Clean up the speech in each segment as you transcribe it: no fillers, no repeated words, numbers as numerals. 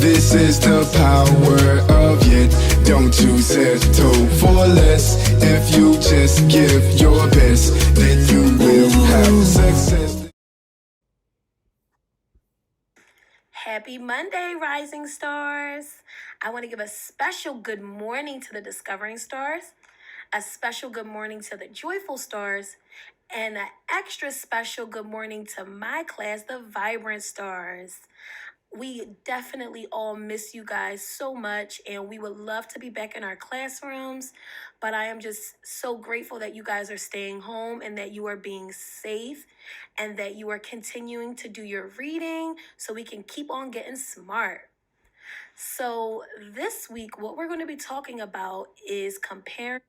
This is the power of it. Don't you settle for less. If you just give your best, then you will have success. Happy Monday, Rising Stars. I want to give a special good morning to the Discovering Stars, a special good morning to the Joyful Stars, and an extra special good morning to my class, the Vibrant Stars. We definitely all miss you guys so much, and we would love to be back in our classrooms. But I am just so grateful that you guys are staying home and that you are being safe and that you are continuing to do your reading so we can keep on getting smart. So, this week, what we're going to be talking about is comparing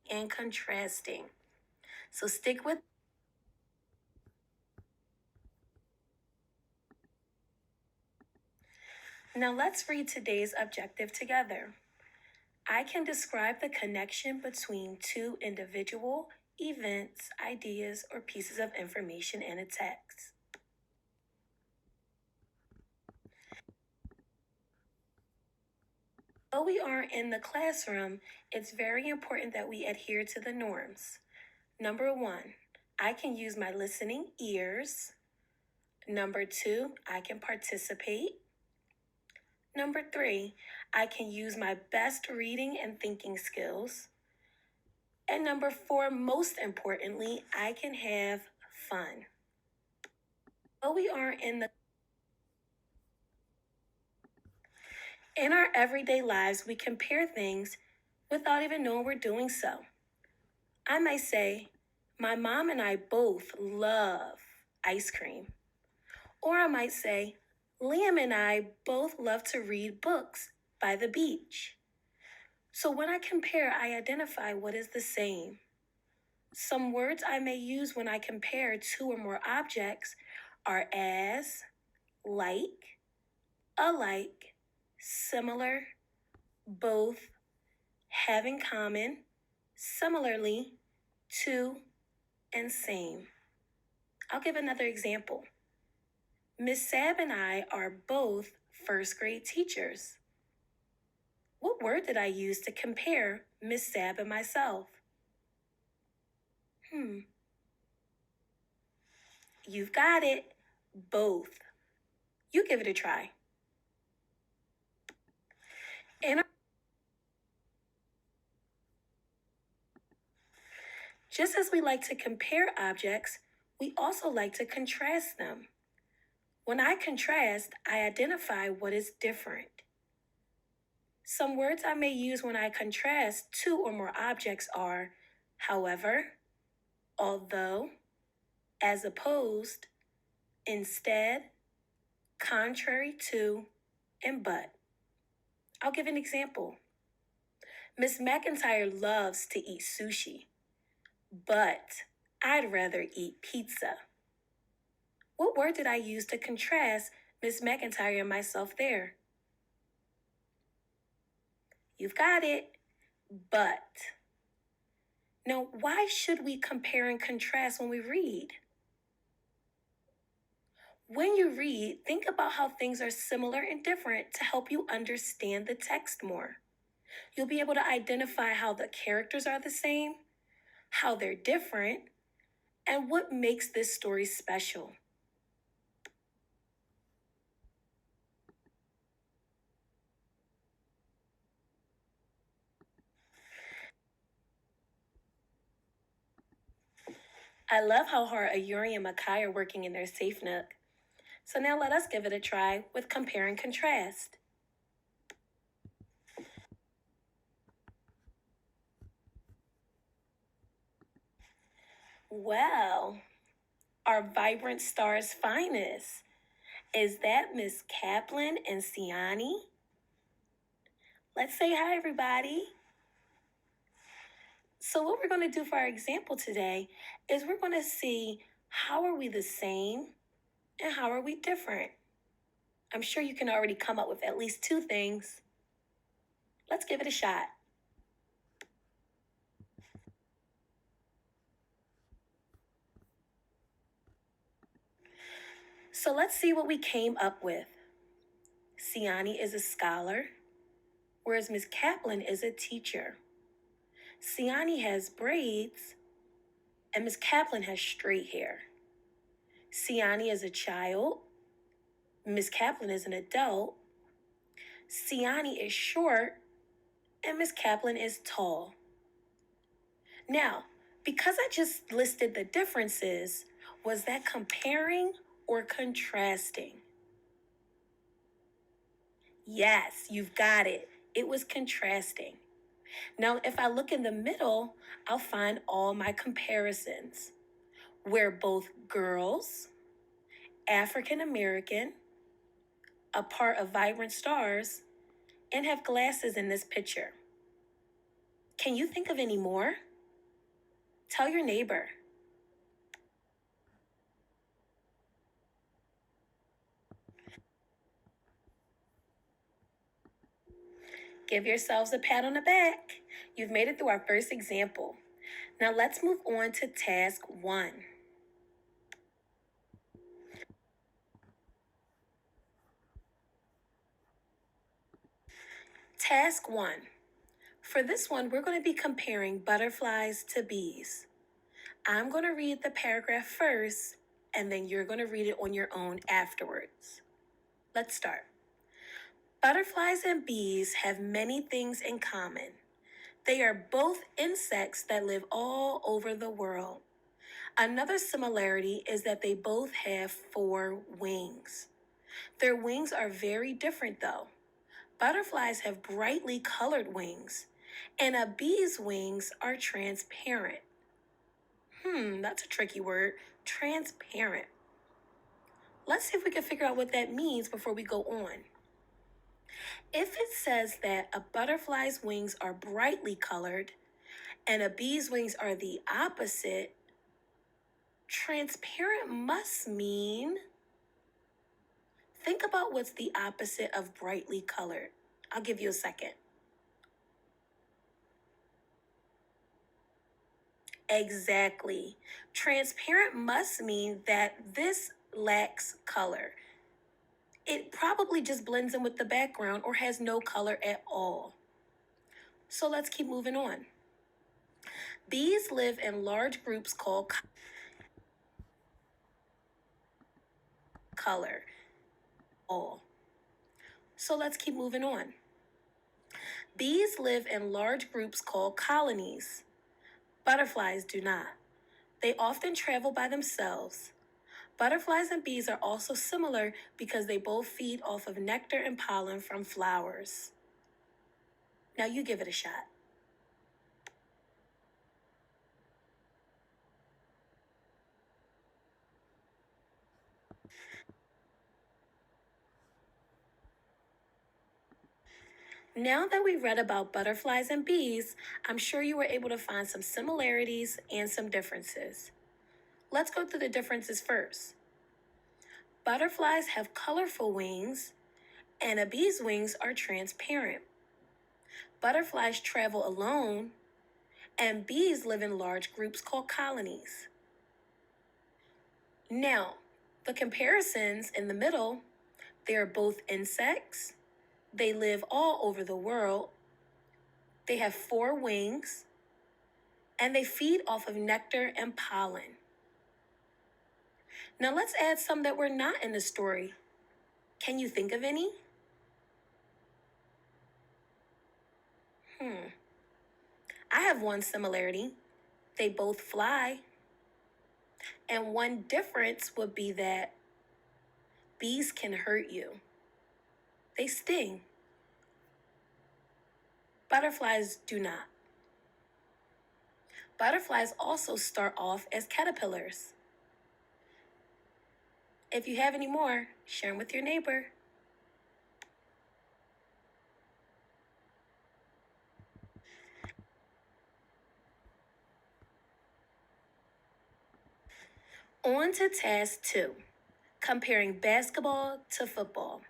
and contrasting. So, stick with. Now, let's read today's objective together. I can describe the connection between two individual events, ideas, or pieces of information in a text. Though we aren't in the classroom, it's very important that we adhere to the norms. Number 1, I can use my listening ears. Number 2, I can participate. Number 3, I can use my best reading and thinking skills. And number 4, most importantly, I can have fun. Though we aren't in our everyday lives, we compare things without even knowing we're doing so. I might say, my mom and I both love ice cream. Or I might say, Liam and I both love to read books by the beach. So when I compare, I identify what is the same. Some words I may use when I compare two or more objects are as, like, alike, similar, both, have in common, similarly, to, and same. I'll give another example. Miss Sab and I are both first grade teachers. What word did I use to compare Miss Sab and myself? You've got it. Both. You give it a try. Just as we like to compare objects, we also like to contrast them. When I contrast, I identify what is different. Some words I may use when I contrast two or more objects are however, although, as opposed, instead, contrary to, and but. I'll give an example. Miss McIntyre loves to eat sushi, but I'd rather eat pizza. What word did I use to contrast Miss McIntyre and myself there? You've got it. But. Now, why should we compare and contrast when we read? When you read, think about how things are similar and different to help you understand the text more. You'll be able to identify how the characters are the same, how they're different, and what makes this story special. I love how hard Ayuri and Makai are working in their safe nook. So now let us give it a try with compare and contrast. Well, our Vibrant Stars finest. Is that Miss Kaplan and Siani? Let's say hi, everybody. So what we're going to do for our example today is we're going to see how are we the same and how are we different. I'm sure you can already come up with at least two things. Let's give it a shot. So let's see what we came up with. Siani is a scholar, whereas Miss Kaplan is a teacher. Siani has braids, and Miss Kaplan has straight hair. Siani is a child, Miss Kaplan is an adult. Siani is short, and Miss Kaplan is tall. Now, because I just listed the differences, was that comparing or contrasting? Yes, you've got it. It was contrasting. Now, if I look in the middle, I'll find all my comparisons. We're both girls, African American, a part of Vibrant Stars, and have glasses in this picture. Can you think of any more? Tell your neighbor. Give yourselves a pat on the back. You've made it through our first example. Now let's move on to task 1. Task 1. For this one, we're going to be comparing butterflies to bees. I'm going to read the paragraph first, and then you're going to read it on your own afterwards. Let's start. Butterflies and bees have many things in common. They are both insects that live all over the world. Another similarity is that they both have 4 wings. Their wings are very different though. Butterflies have brightly colored wings, and a bee's wings are transparent. That's a tricky word, transparent. Let's see if we can figure out what that means before we go on. If it says that a butterfly's wings are brightly colored and a bee's wings are the opposite, transparent must mean... Think about what's the opposite of brightly colored. I'll give you a second. Exactly. Transparent must mean that this lacks color. It probably just blends in with the background or has no color at all. So let's keep moving on. Bees live in large groups called color. So let's keep moving on. Bees live in large groups called colonies. Butterflies do not. They often travel by themselves. Butterflies and bees are also similar because they both feed off of nectar and pollen from flowers. Now you give it a shot. Now that we read about butterflies and bees, I'm sure you were able to find some similarities and some differences. Let's go through the differences first. Butterflies have colorful wings, and a bee's wings are transparent. Butterflies travel alone, and bees live in large groups called colonies. Now, the comparisons in the middle, they are both insects. They live all over the world. They have 4 wings, and they feed off of nectar and pollen. Now let's add some that were not in the story. Can you think of any? I have one similarity. They both fly. And one difference would be that bees can hurt you. They sting. Butterflies do not. Butterflies also start off as caterpillars. If you have any more, share them with your neighbor. On to task 2, comparing basketball to football.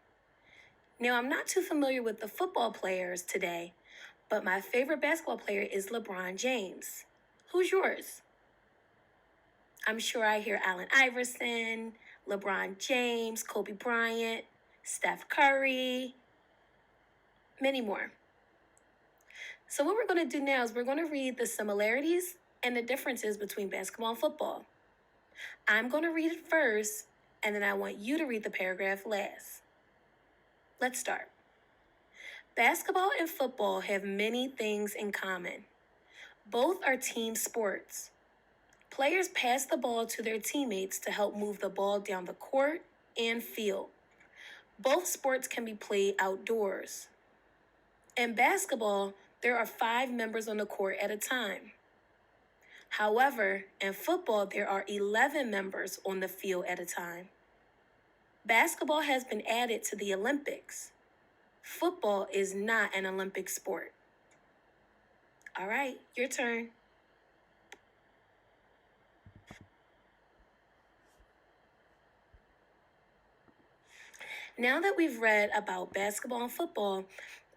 Now, I'm not too familiar with the football players today, but my favorite basketball player is LeBron James. Who's yours? I'm sure I hear Allen Iverson, LeBron James, Kobe Bryant, Steph Curry, many more. So what we're going to do now is we're going to read the similarities and the differences between basketball and football. I'm going to read it first, and then I want you to read the paragraph last. Let's start. Basketball and football have many things in common. Both are team sports. Players pass the ball to their teammates to help move the ball down the court and field. Both sports can be played outdoors. In basketball, there are 5 members on the court at a time. However, in football, there are 11 members on the field at a time. Basketball has been added to the Olympics. Football is not an Olympic sport. All right, your turn. Now that we've read about basketball and football,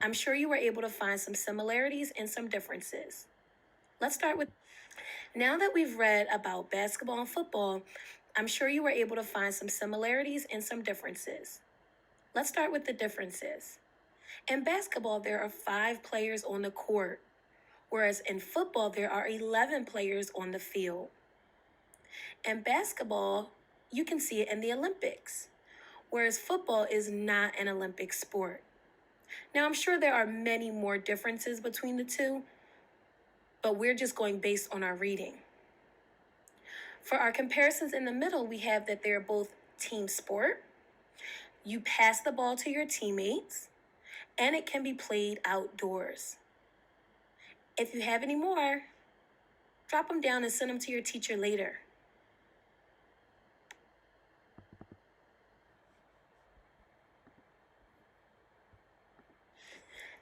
I'm sure you were able to find some similarities and some differences. Let's start with, now that we've read about basketball and football, I'm sure you were able to find some similarities and some differences. Let's start with the differences. In basketball, there are 5 players on the court, whereas in football, there are 11 players on the field. In basketball, you can see it in the Olympics, whereas football is not an Olympic sport. Now, I'm sure there are many more differences between the two, but we're just going based on our reading. For our comparisons in the middle, we have that they're both team sport. You pass the ball to your teammates, and it can be played outdoors. If you have any more, drop them down and send them to your teacher later.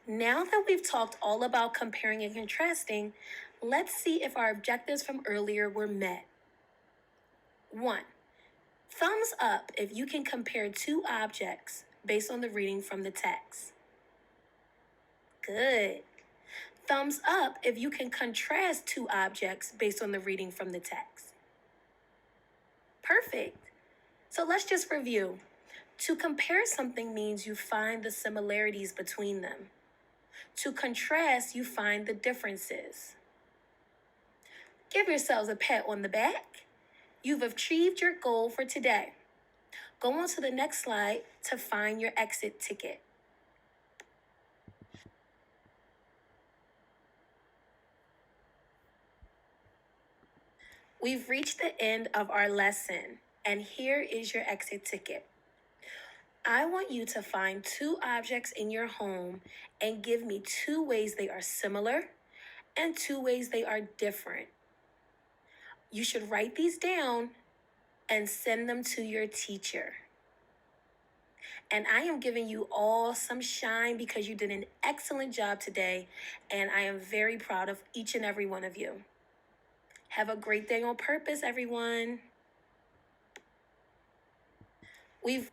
Now that we've talked all about comparing and contrasting, let's see if our objectives from earlier were met. 1. Thumbs up if you can compare 2 objects based on the reading from the text. Good. Thumbs up if you can contrast 2 objects based on the reading from the text. Perfect. So let's just review. To compare something means you find the similarities between them. To contrast, you find the differences. Give yourselves a pat on the back. You've achieved your goal for today. Go on to the next slide to find your exit ticket. We've reached the end of our lesson, and here is your exit ticket. I want you to find 2 objects in your home and give me 2 ways they are similar and 2 ways they are different. You should write these down and send them to your teacher. And I am giving you all some shine because you did an excellent job today, and I am very proud of each and every one of you. Have a great day on purpose, everyone. We've